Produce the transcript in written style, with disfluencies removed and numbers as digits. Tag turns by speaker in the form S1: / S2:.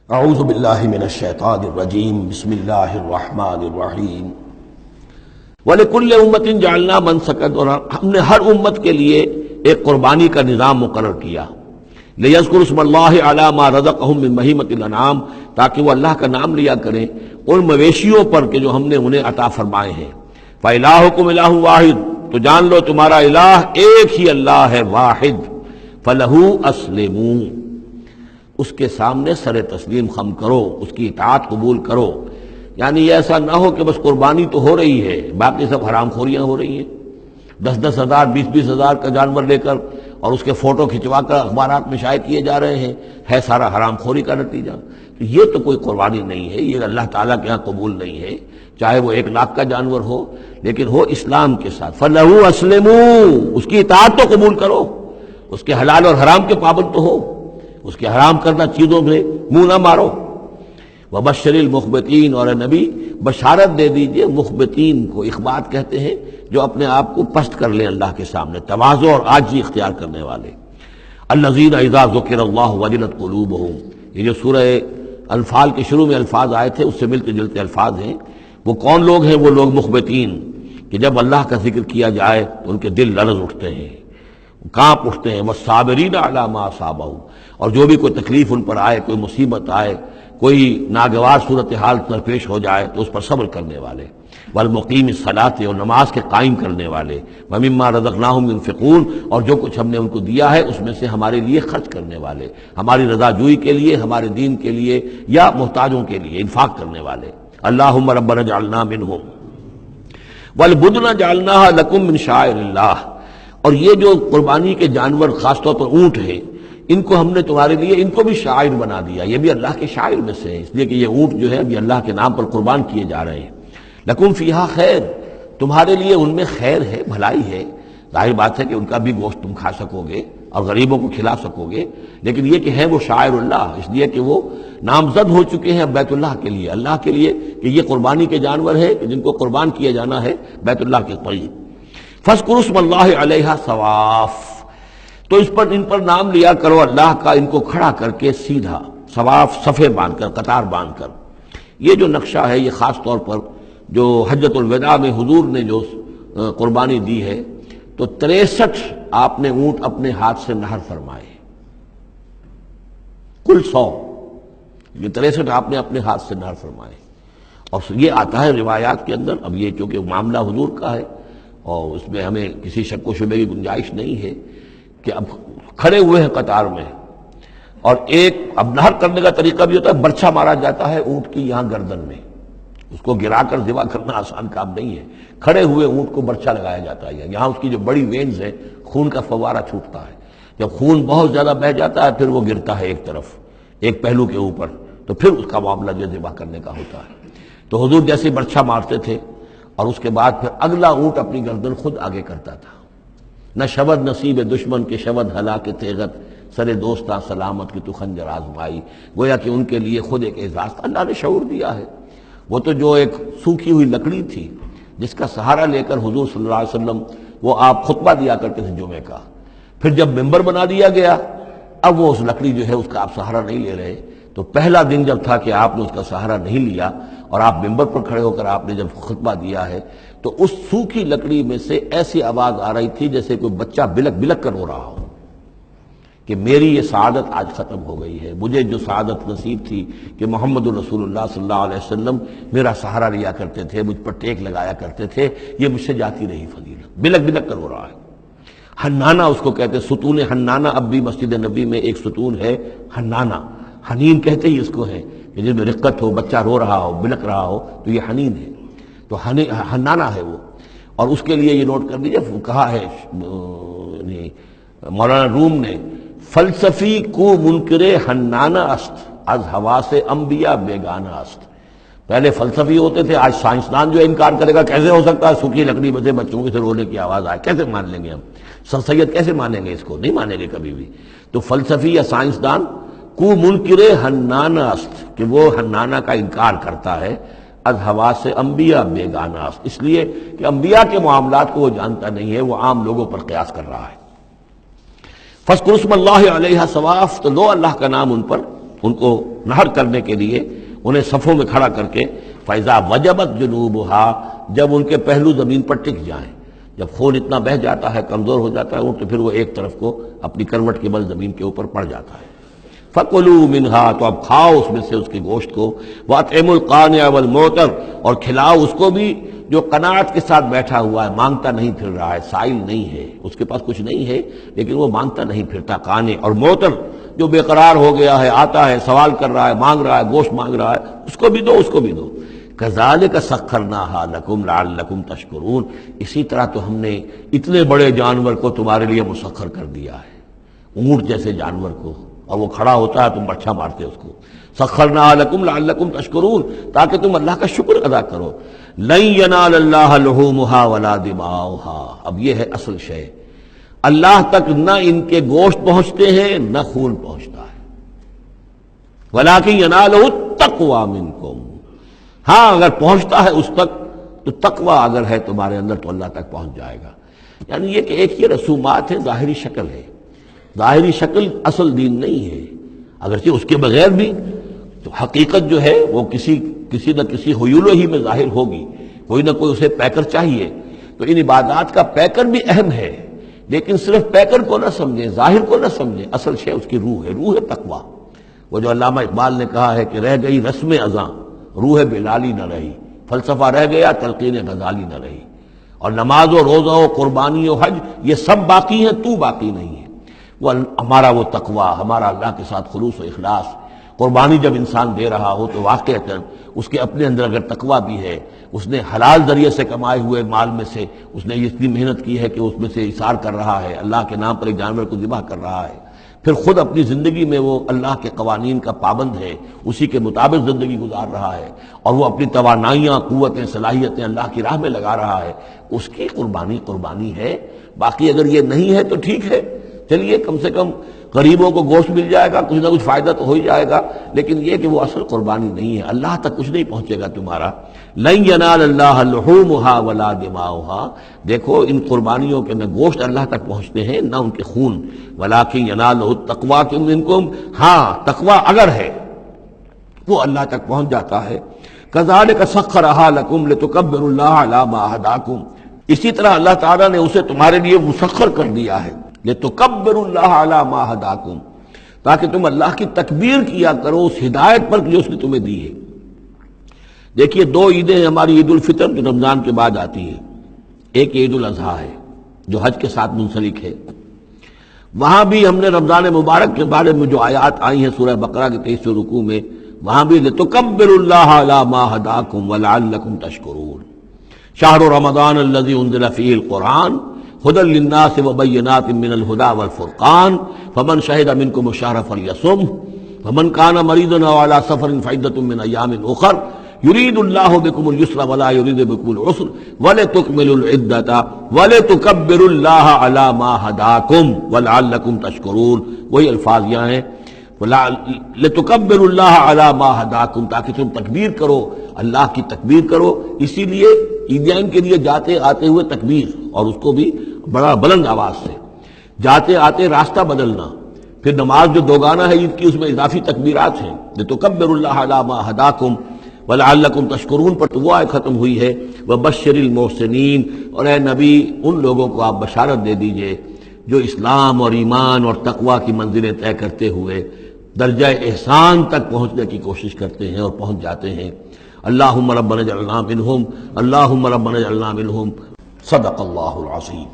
S1: اعوذ باللہ من الشیطان الرجیم بسم اللہ الرحمن الرحیم وَلِكُلِّ أُمَّةٍ جَعَلْنَا مَنْسَكًا، اور ہم نے ہر امت کے لیے ایک قربانی کا نظام مقرر کیا، لِيَذْكُرُوا اسْمَ اللَّهِ عَلَىٰ مَا رَزَقَهُم مِّن بَهِيمَةِ الْأَنْعَامِ، تاکہ وہ اللہ کا نام لیا کریں ان مویشیوں پر کہ جو ہم نے انہیں عطا فرمائے ہیں۔ فَإِلَٰهُكُمْ إِلَٰهٌ وَاحِدٌ، تو جان لو تمہارا الہ ایک ہی اللہ ہے، واحد۔ فَلَهُ أَسْلِمُوا، اس کے سامنے سر تسلیم خم کرو، اس کی اطاعت قبول کرو۔ یعنی یہ ایسا نہ ہو کہ بس قربانی تو ہو رہی ہے، باقی سب حرام خوریاں ہو رہی ہیں، 10-10 ہزار 20-20 ہزار کا جانور لے کر اور اس کے فوٹو کھنچوا کر اخبارات میں شائع کیے جا رہے ہیں، ہے سارا حرام خوری کا نتیجہ۔ تو یہ تو کوئی قربانی نہیں ہے، یہ اللہ تعالیٰ کے ہاں قبول نہیں ہے، چاہے وہ 1 لاکھ کا جانور ہو، لیکن ہو اسلام کے ساتھ۔ فَلَهُ أَسْلِمُوا، اس کی اطاعت تو قبول کرو، اس کے حلال اور حرام کے پابند تو ہو، اس کے حرام کردہ چیزوں میں منہ نہ مارو۔ وَبَشِّرِ الْمُخْبِتِينَ، اور اے نبی بشارت دے دیجئے مخبتین کو، اخبات کہتے ہیں جو اپنے آپ کو پست کر لیں اللہ کے سامنے، تواضع اور عاجزی اختیار کرنے والے۔ الَّذِينَ إِذَا ذُكِرَ اللَّهُ وَجِلَتْ قُلُوبُهُمْ، یہ جو سورہ انفال کے شروع میں الفاظ آئے تھے اس سے ملتے جلتے الفاظ ہیں۔ وہ کون لوگ ہیں؟ وہ لوگ مخبتین کہ جب اللہ کا ذکر کیا جائے تو ان کے دل لرز اٹھتے ہیں، کانپ اٹھتے ہیں۔ وَالصَّابِرِينَ عَلَىٰ مَا أَصَابَهُمْ، اور جو بھی کوئی تکلیف ان پر آئے، کوئی مصیبت آئے، کوئی ناگوار صورتحال درپیش ہو جائے تو اس پر صبر کرنے والے۔ والمقیم الصلاۃ، اور نماز کے قائم کرنے والے۔ ومما رزقناہم ينفقون، اور جو کچھ ہم نے ان کو دیا ہے اس میں سے ہمارے لیے خرچ کرنے والے، ہماری رضا جوئی کے لیے، ہمارے دین کے لیے یا محتاجوں کے لیے انفاق کرنے والے۔ اللہم ربنا اجعلنا منہم والبدن جعلناها لکم من شعائر اللہ، اور یہ جو قربانی کے جانور خاص طور پر اونٹ ہیں، ان کو ہم نے تمہارے لیے ان کو بھی شاعر بنا دیا، یہ بھی اللہ کے شاعر میں سے ہے، اس لیے کہ یہ اونٹ جو ہے ابھی اللہ کے نام پر قربان کیے جا رہے ہیں۔ لکم فیہا خیر، تمہارے لیے ان میں خیر ہے، بھلائی ہے۔ ظاہر بات ہے کہ ان کا بھی گوشت تم کھا سکو گے اور غریبوں کو کھلا سکو گے، لیکن یہ کہ ہیں وہ شاعر اللہ، اس لیے کہ وہ نامزد ہو چکے ہیں بیت اللہ کے لیے، اللہ کے لیے کہ یہ قربانی کے جانور ہے کہ جن کو قربان کیا جانا ہے بیت اللہ کے قریب۔ فاذکروا اسم اللہ علیہا صواف، تو ان پر نام لیا کرو اللہ کا، ان کو کھڑا کر کے سیدھا، صواف صفے باندھ کر، قطار باندھ کر۔ یہ جو نقشہ ہے یہ خاص طور پر جو حجۃ الوداع میں حضور نے جو قربانی دی ہے تو 63 آپ نے اونٹ اپنے ہاتھ سے نہر فرمائے، کل 100، یہ 63 آپ نے اپنے ہاتھ سے نہر فرمائے۔ اور یہ آتا ہے روایات کے اندر، اب یہ چونکہ معاملہ حضور کا ہے اور اس میں ہمیں کسی شک و شبے کی گنجائش نہیں ہے کہ اب کھڑے ہوئے ہیں قطار میں، اور ایک اب نہر کرنے کا طریقہ بھی ہوتا ہے، برچھا مارا جاتا ہے اونٹ کی یہاں گردن میں، اس کو گرا کر ذبح کرنا آسان کام نہیں ہے، کھڑے ہوئے اونٹ کو برچھا لگایا جاتا ہے، یہاں اس کی جو بڑی وینز ہے خون کا فوارہ چھوٹتا ہے، جب خون بہت زیادہ بہہ جاتا ہے پھر وہ گرتا ہے ایک طرف، ایک پہلو کے اوپر، تو پھر اس کا معاملہ جو ذبح کرنے کا ہوتا ہے۔ تو حضور جیسے برچھا مارتے تھے اور اس کے بعد پھر اگلا اونٹ اپنی گردن خود آگے کرتا تھا۔ نہ شبد نصیب دشمن کے شبد ہلاک تیغت، سر دوستاں سلامت کی تو خنجر آزمائی، گویا کہ ان کے لیے خود ایک اعزاز اللہ نے شعور دیا ہے۔ وہ تو جو ایک سوکھی ہوئی لکڑی تھی جس کا سہارا لے کر حضور صلی اللہ علیہ وسلم وہ آپ خطبہ دیا کرتے تھے جمعے کا، پھر جب ممبر بنا دیا گیا اب وہ اس لکڑی جو ہے اس کا آپ سہارا نہیں لے رہے، تو پہلا دن جب تھا کہ آپ نے اس کا سہارا نہیں لیا اور آپ ممبر پر کھڑے ہو کر آپ نے جب خطبہ دیا ہے تو اس سوکھی لکڑی میں سے ایسی آواز آ رہی تھی جیسے کوئی بچہ بلک بلک کر رو رہا ہو کہ میری یہ سعادت آج ختم ہو گئی ہے، مجھے جو سعادت نصیب تھی کہ محمد الرسول اللہ صلی اللہ علیہ وسلم میرا سہارا لیا کرتے تھے، مجھ پر ٹیک لگایا کرتے تھے، یہ مجھ سے جاتی رہی فضیلت، بلک بلک کر رو رہا ہے۔ حنانہ اس کو کہتے ہیں، ستون حنانہ، اب بھی مسجد نبی میں ایک ستون ہے حنانہ، حنین کہتے ہی اس کو ہے کہ جس میں رقت ہو، بچہ رو رہا ہو، بلک رہا ہو تو یہ حنین ہے، تو حنانہ ہے وہ۔ اور اس کے لیے یہ نوٹ کر دیجیے، کہا ہے مولانا روم نے، فلسفی کو منکر حنانہ است، از حواس انبیاء بیگانہ است۔ پہلے فلسفی ہوتے تھے، آج سائنسدان جو انکار کرے گا کیسے ہو سکتا ہے سوکھی لکڑی میں سے بچوں کے رونے کی آواز آئے، کیسے مان لیں گے ہم؟ سر سید کیسے مانیں گے اس کو؟ نہیں مانیں گے کبھی بھی۔ تو فلسفی یا سائنسدان کو منکر حنانہ است، کہ وہ حنانہ کا انکار کرتا ہے، از حواس انبیاء بیگانہ است، اس لیے کہ انبیاء کے معاملات کو وہ جانتا نہیں ہے، وہ عام لوگوں پر قیاس کر رہا ہے۔ فاذکروا اسم اللہ علیہا صواف، تو لو اللہ کا نام ان پر ان کو نہر کرنے کے لیے انہیں صفوں میں کھڑا کر کے فیضا وجبت جنوبها، جب ان کے پہلو زمین پر ٹک جائیں، جب خون اتنا بہہ جاتا ہے، کمزور ہو جاتا ہے تو پھر وہ ایک طرف کو اپنی کروٹ کے بل زمین کے اوپر پڑ جاتا ہے۔ فَكُلُوا مِنْهَا، تو اب کھاؤ اس میں سے اس کے گوشت کو، وَأَطْعِمُوا الْقَانِعَ وَالْمُعْتَرَ، اور کھلاؤ اس کو بھی جو قناعت کے ساتھ بیٹھا ہوا ہے، مانگتا نہیں پھر رہا ہے، سائل نہیں ہے، اس کے پاس کچھ نہیں ہے لیکن وہ مانگتا نہیں پھرتا، قانع، اور معتر جو بے قرار ہو گیا ہے، آتا ہے، سوال کر رہا ہے، مانگ رہا ہے، گوشت مانگ رہا ہے، اس کو بھی دو، اس کو بھی دو۔ كَذَلِكَ سَخَّرْنَاهَا لَكُمْ لَعَلَّكُمْ تَشْكُرُونَ، اسی طرح تو ہم نے اتنے بڑے جانور کو تمہارے لیے مسخر کر دیا ہے، اونٹ جیسے جانور کو، اور وہ کھڑا ہوتا ہے تم بچھا مارتے اس کو، سخرناها لکم لعلکم تشکرون، تاکہ تم اللہ کا شکر ادا کرو۔ لن ینال اللہ لحومها ولا دماؤها، اب یہ ہے اصل شے، اللہ تک نہ ان کے گوشت پہنچتے ہیں نہ خون پہنچتا ہے، ولکن ینالہ التقوی منکم، ہاں اگر پہنچتا ہے اس تک تو تقوی اگر ہے تمہارے اندر تو اللہ تک پہنچ جائے گا۔ یعنی یہ کہ ایک یہ رسومات ہے، ظاہری شکل ہے، ظاہری شکل اصل دین نہیں ہے، اگرچہ اس کے بغیر بھی تو حقیقت جو ہے وہ کسی نہ کسی حیول ہی میں ظاہر ہوگی، کوئی نہ کوئی اسے پیکر چاہیے۔ تو ان عبادات کا پیکر بھی اہم ہے، لیکن صرف پیکر کو نہ سمجھیں، ظاہر کو نہ سمجھیں، اصل شے اس کی روح ہے، روح تقوی۔ وہ جو علامہ اقبال نے کہا ہے کہ رہ گئی رسم ازاں روح بلالی نہ رہی، فلسفہ رہ گیا تلقین غزالی نہ رہی، اور نماز و روزہ و قربانی و حج یہ سب باقی ہیں، تو باقی نہیں ہے۔ وہ ہمارا وہ تقوی، ہمارا اللہ کے ساتھ خلوص و اخلاص، قربانی جب انسان دے رہا ہو تو واقعتاً اس کے اپنے اندر اگر تقوی بھی ہے، اس نے حلال ذریعے سے کمائے ہوئے مال میں سے اس نے اتنی محنت کی ہے کہ اس میں سے اثار کر رہا ہے، اللہ کے نام پر ایک جانور کو ذبح کر رہا ہے، پھر خود اپنی زندگی میں وہ اللہ کے قوانین کا پابند ہے، اسی کے مطابق زندگی گزار رہا ہے، اور وہ اپنی توانائیاں، قوتیں، صلاحیتیں اللہ کی راہ میں لگا رہا ہے، اس کی قربانی ہے۔ باقی اگر یہ نہیں ہے تو ٹھیک ہے، چلیے کم سے کم غریبوں کو گوشت مل جائے گا، کچھ نہ کچھ فائدہ تو ہو ہی جائے گا، لیکن یہ کہ وہ اصل قربانی نہیں ہے، اللہ تک کچھ نہیں پہنچے گا تمہارا۔ لن ینال اللہ لحومها ولا دماؤها، دیکھو ان قربانیوں کے نہ گوشت اللہ تک پہنچتے ہیں نہ ان کے خون، ولکن ینالہ التقوی منکم، ہاں تقوی اگر ہے وہ اللہ تک پہنچ جاتا ہے۔ کذالک سخرھا لکم لتکبروا اللہ علی ما ھداکم، اسی طرح اللہ تعالیٰ نے اسے تمہارے لیے مسخر کر دیا ہے، لتکبروا اللہ علی ما ھداکم، تاکہ تم اللہ کی تکبیر کیا کرو اس ہدایت پر جو اس نے تمہیں دی ہے۔ دیکھیے دو عیدیں ہیں ہماری، عید الفطر جو رمضان کے بعد آتی ہے، ایک عید الاضحیٰ ہے جو حج کے ساتھ منسلک ہے۔ وہاں بھی ہم نے رمضان مبارک کے بارے میں جو آیات آئی ہیں سورہ بقرہ کے 23 رکوع میں، وہاں بھی لتکبروا اللہ علی ما ھداکم ولعلکم تشکرون۔ شہر رمضان الذی انزل فیہ القرآن ھدی للناس وبینات من الھدی والفرقان فمن شہد منکم الشہر فلیصمہ ومن کان مریضا او علی سفر فعدۃ من ایام اخر یرید اللہ بکم الیسر ولا یرید بکم العسر ولتکملوا العدۃ ولتکبروا اللہ علی ما ھداکم ولعلکم تشکرون۔ وہی الفاظ یہاں ہیں، لتکبروا اللہ علی ما ھداکم، تاکہ تم تکبیر کرو، اللہ کی تکبیر کرو۔ اسی لیے عیدین کے لیے جاتے آتے ہوئے تکبیر، اور اس کو بھی بڑا بلند آواز سے، جاتے آتے راستہ بدلنا، پھر نماز جو دوگانہ ہے عید کی اس میں اضافی تکبیرات ہیں، لتکبروا اللہ علی ما ھداکم ولعلکم تشکرون پر تو وہ آیت ختم ہوئی ہے، وبشر المحسنین، اور اے نبی ان لوگوں کو آپ بشارت دے دیجئے جو اسلام اور ایمان اور تقوی کی منزلیں طے کرتے ہوئے درجہ احسان تک پہنچنے کی کوشش کرتے ہیں اور پہنچ جاتے ہیں۔ اللہم ربنا اجعلنا منہم، اللہم ربنا اجعلنا منہم۔ صدق اللہ العظیم۔